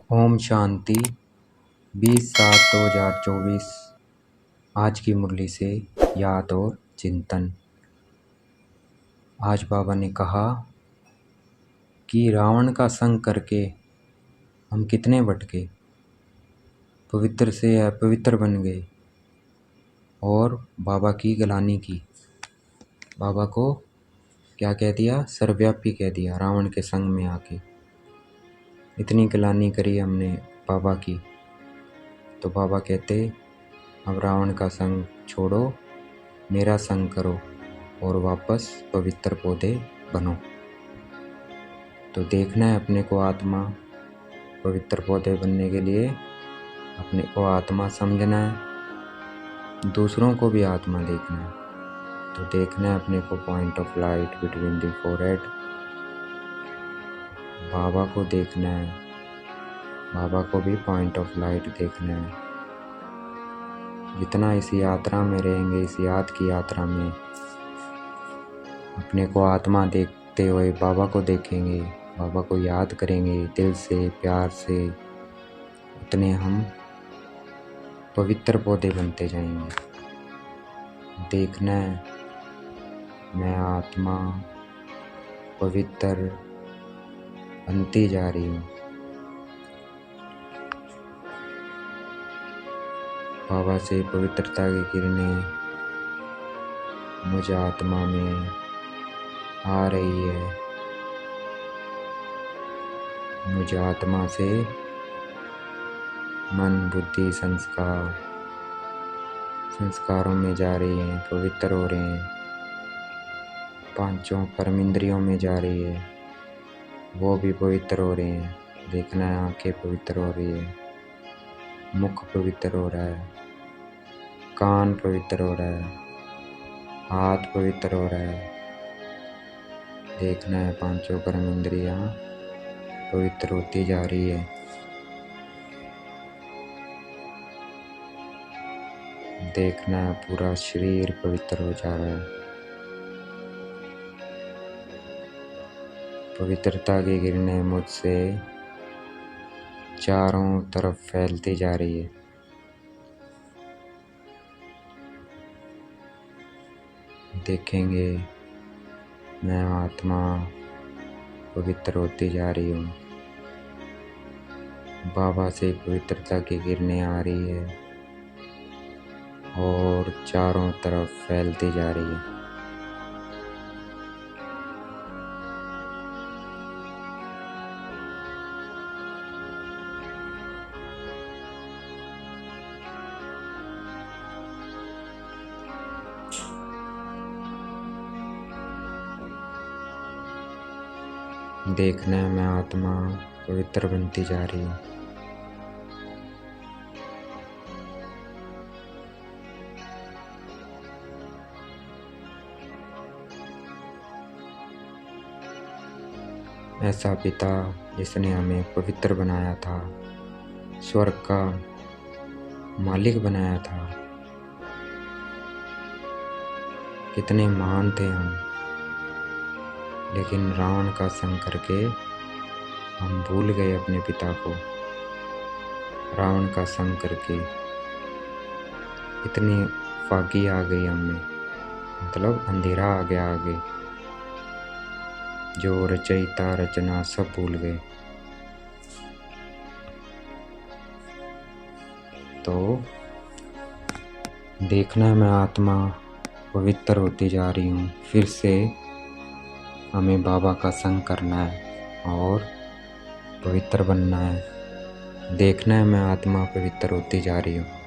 ओम शांति 20/7/2024। आज की मुरली से याद और चिंतन। आज बाबा ने कहा कि रावण का संग करके हम कितने भटके, पवित्र से अपवित्र बन गए और बाबा की गलानी की। बाबा को क्या कह दिया? सर्वव्यापी कह दिया। रावण के संग में आके इतनी गलानी करी हमने बाबा की, तो बाबा कहते अब रावण का संग छोड़ो, मेरा संग करो और वापस पवित्र पौधे बनो। तो देखना है अपने को आत्मा, पवित्र पौधे बनने के लिए अपने को आत्मा समझना है, दूसरों को भी आत्मा देखना है। तो देखना है अपने को point of light between the forehead. बाबा को देखना है, बाबा को भी पॉइंट ऑफ लाइट देखना है। जितना इस यात्रा में रहेंगे, इस याद की यात्रा में अपने को आत्मा देखते हुए बाबा को देखेंगे, बाबा को याद करेंगे दिल से, प्यार से, उतने हम पवित्र पौधे बनते जाएंगे। देखना है मैं आत्मा पवित्र बनती जा रही हूँ। बाबा से पवित्रता की किरणें मुझ आत्मा में आ रही है। मुझ आत्मा से मन, बुद्धि, संस्कारों में जा रही हैं, पवित्र हो रहे हैं। पांचों कर्मेंद्रियों में जा रही है, वो भी पवित्र हो रहे हैं। देखना है आंखें पवित्र हो रही है, मुख पवित्र हो रहा है, कान पवित्र हो रहा है, हाथ पवित्र हो रहा है। देखना है पांचों कर्मेंद्रियां पवित्र होती जा रही है। देखना है पूरा शरीर पवित्र हो जा रहा है। पवित्रता की किरणें मुझसे चारों तरफ फैलती जा रही है। देखेंगे मैं आत्मा पवित्र होती जा रही हूँ। बाबा से पवित्रता की किरणें आ रही है और चारों तरफ फैलती जा रही है। देखना है मैं आत्मा पवित्र बनती जा रही हूँ। ऐसा पिता जिसने हमें पवित्र बनाया था, स्वर्ग का मालिक बनाया था, कितने महान थे हम, लेकिन रावण का संग करके हम भूल गए अपने पिता को। रावण का संग करके इतनी फाकी आ गई हमें, मतलब अंधेरा आ गया आगे। जो रचयिता रचना सब भूल गए। तो देखना मैं आत्मा पवित्र होती जा रही हूँ। फिर से हमें बाबा का संग करना है और पवित्र बनना है। देखना है मैं आत्मा पवित्र होती जा रही हूँ।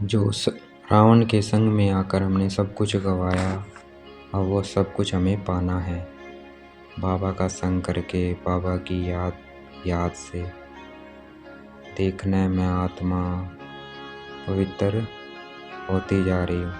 जो रावण के संग में आकर हमने सब कुछ गंवाया, अब वो सब कुछ हमें पाना है। बाबा का संग करके, बाबा की याद से। देखना है मैं आत्मा पवित्र होती जा रही हूँ।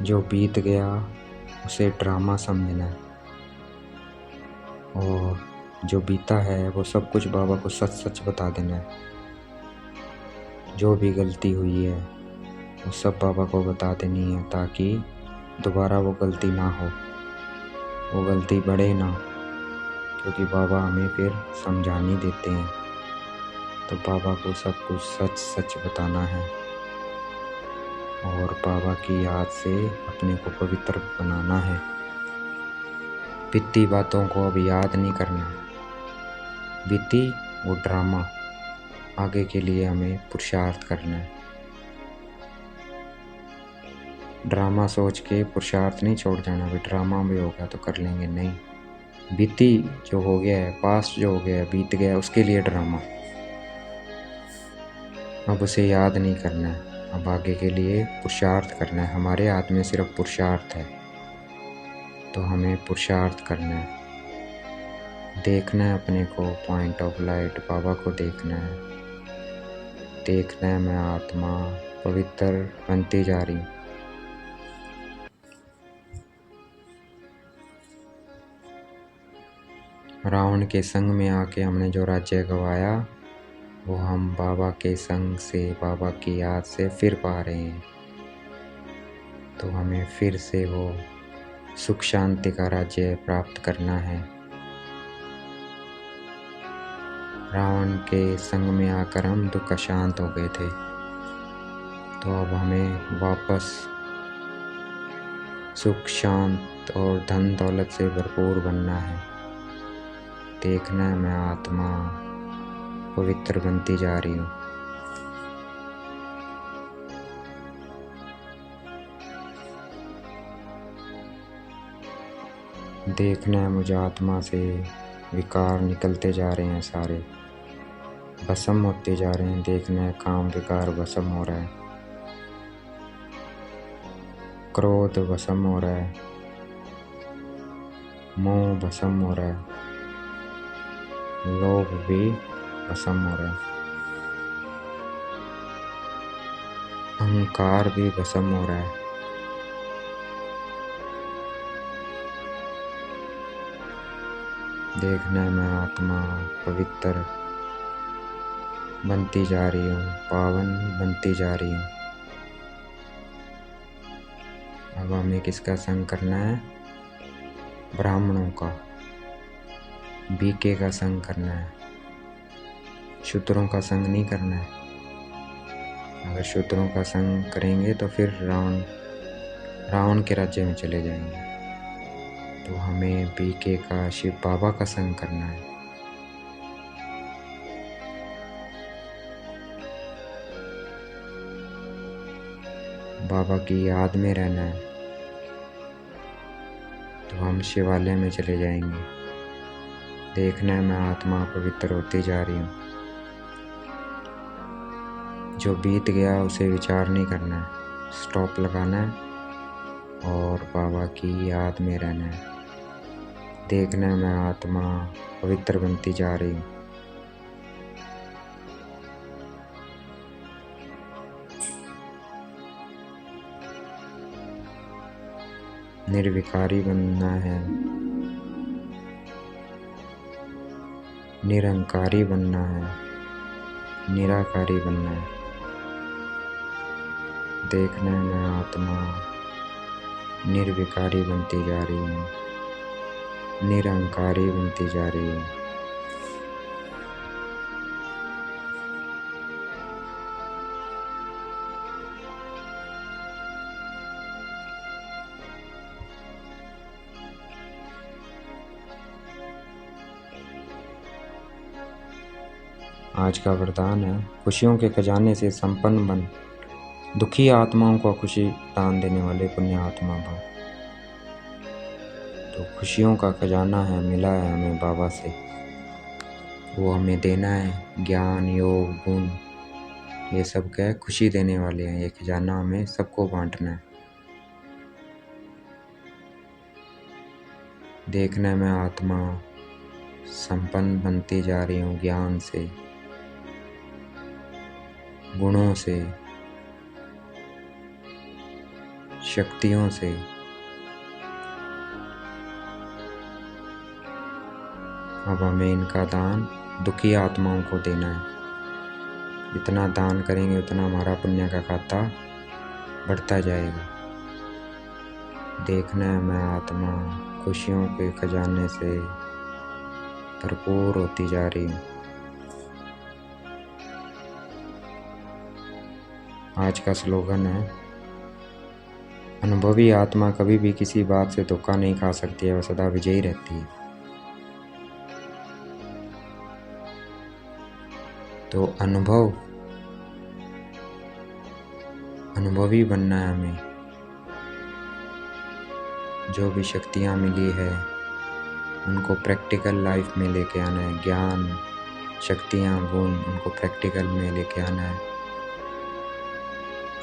जो बीत गया उसे ड्रामा समझना है, और जो बीता है वो सब कुछ बाबा को सच सच बता देना है। जो भी गलती हुई है वो सब बाबा को बता देनी है, ताकि दोबारा वो गलती ना हो, वो गलती बढ़े ना, क्योंकि बाबा हमें फिर समझा नहीं देते हैं। तो बाबा को सब कुछ सच सच बताना है, और बाबा की याद से अपने को पवित्र बनाना है। बीती बातों को अब याद नहीं करना है, बीती वो ड्रामा, आगे के लिए हमें पुरुषार्थ करना है। ड्रामा सोच के पुरुषार्थ नहीं छोड़ जाना, भाई ड्रामा भी होगा तो कर लेंगे, नहीं। बीती जो हो गया है, पास्ट जो हो गया है, बीत गया, उसके लिए ड्रामा, अब उसे याद नहीं करना है। अब आगे के लिए पुरुषार्थ करना है। हमारे हाथ में सिर्फ पुरुषार्थ है, तो हमें पुरुषार्थ करना है। देखना है अपने को पॉइंट ऑफ लाइट, बाबा को देखना है। देखना है मैं आत्मा पवित्र बनती जा रही हूँ। रावण के संग में आके हमने जो राज्य गवाया, वो हम बाबा के संग से, बाबा की याद से फिर पा रहे हैं। तो हमें फिर से वो सुख शांति का राज्य प्राप्त करना है। रावण के संग में आकर हम दुख शांत हो गए थे, तो अब हमें वापस सुख शांत और धन दौलत से भरपूर बनना है। देखना है मैं आत्मा पवित्र बनती जा रही हूँ। देखना है मुझे आत्मा से विकार निकलते जा रहे हैं, सारे भस्म होते जा रहे हैं। देखना है काम विकार भस्म हो रहा है, क्रोध भस्म हो रहा है, मोह भस्म हो रहा है, लोभ भी भस्म हो रहा है, अहंकार भी भस्म हो रहा है। देखना है मैं आत्मा पवित्र बनती जा रही हूँ, पावन बनती जा रही हूँ। अब हमें किसका संग करना है? ब्राह्मणों का, बीके का संग करना है, शूद्रों का संग नहीं करना है। अगर शूद्रों का संग करेंगे तो फिर रावण के राज्य में चले जाएंगे। तो हमें बीके का, शिव बाबा का संग करना है। बाबा की याद में रहना है, तो हम शिवालय में चले जाएंगे। देखना है मैं आत्मा पवित्र होती जा रही हूँ। जो बीत गया उसे विचार नहीं करना है, स्टॉप लगाना है और बाबा की याद में रहना है। देखना है मैं आत्मा पवित्र बनती जा रही हूँ। निर्विकारी बनना है, निरंकारी बनना है, निराकारी बनना है। देखना है मैं आत्मा निर्विकारी बनती जा रही हूँ, निरंकारी बनती जा रही हूँ। आज का वरदान है, खुशियों के खजाने से संपन्न बन, दुखी आत्माओं को खुशी दान देने वाले पुण्य आत्मा भव। तो खुशियों का खजाना है, मिला है हमें बाबा से, वो हमें देना है। ज्ञान, योग, गुण, ये सब क्या है, खुशी देने वाले हैं। ये खजाना हमें सबको बांटना है। देखना है मैं आत्मा संपन्न बनती जा रही हूँ, ज्ञान से, गुणों से, शक्तियों से अब हमें इनका दान दुखी आत्माओं को देना है। जितना दान करेंगे उतना हमारा पुण्य का खाता बढ़ता जाएगा। देखना है मैं आत्मा खुशियों के खजाने से भरपूर होती जा रही हूँ। आज का स्लोगन है, अनुभवी आत्मा कभी भी किसी बात से धोखा नहीं खा सकती है, वह सदा विजयी रहती है। तो अनुभवी बनना है हमें। जो भी शक्तियाँ मिली है उनको प्रैक्टिकल लाइफ में लेके आना है। ज्ञान, शक्तियाँ, गुण उनको प्रैक्टिकल में लेके आना है।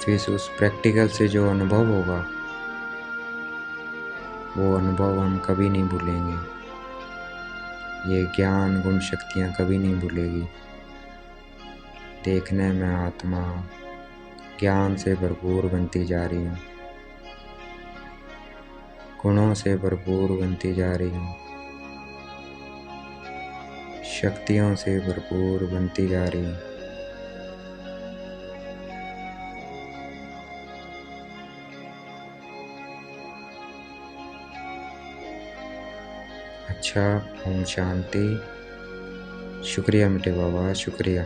फिर उस प्रैक्टिकल से जो अनुभव होगा वो अनुभव हम कभी नहीं भूलेंगे। ये ज्ञान, गुण, शक्तियाँ कभी नहीं भूलेगी। देखने में आत्मा ज्ञान से भरपूर बनती जा रही हूँ, गुणों से भरपूर बनती जा रही हूँ, शक्तियों से भरपूर बनती जा रही हूँ। अच्छा, ओम शांति। शुक्रिया मिटे बाबा, शुक्रिया।